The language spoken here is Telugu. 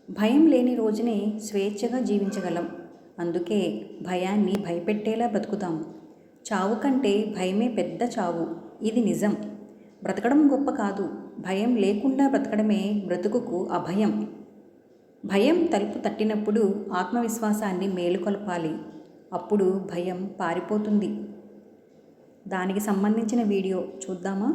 భయం లేని రోజునే స్వేచ్ఛగా జీవించగలం. అందుకే భయాన్ని భయపెట్టేలా బ్రతుకుతాం. చావు కంటే భయమే పెద్ద చావు. ఇది నిజం. బ్రతకడం గొప్ప కాదు, భయం లేకుండా బ్రతకడమే బ్రతుకుకు అభయం. భయం తలుపు తట్టినప్పుడు ఆత్మవిశ్వాసాన్ని మేలుకొల్పాలి. అప్పుడు భయం పారిపోతుంది. దానికి సంబంధించిన వీడియో చూద్దామా?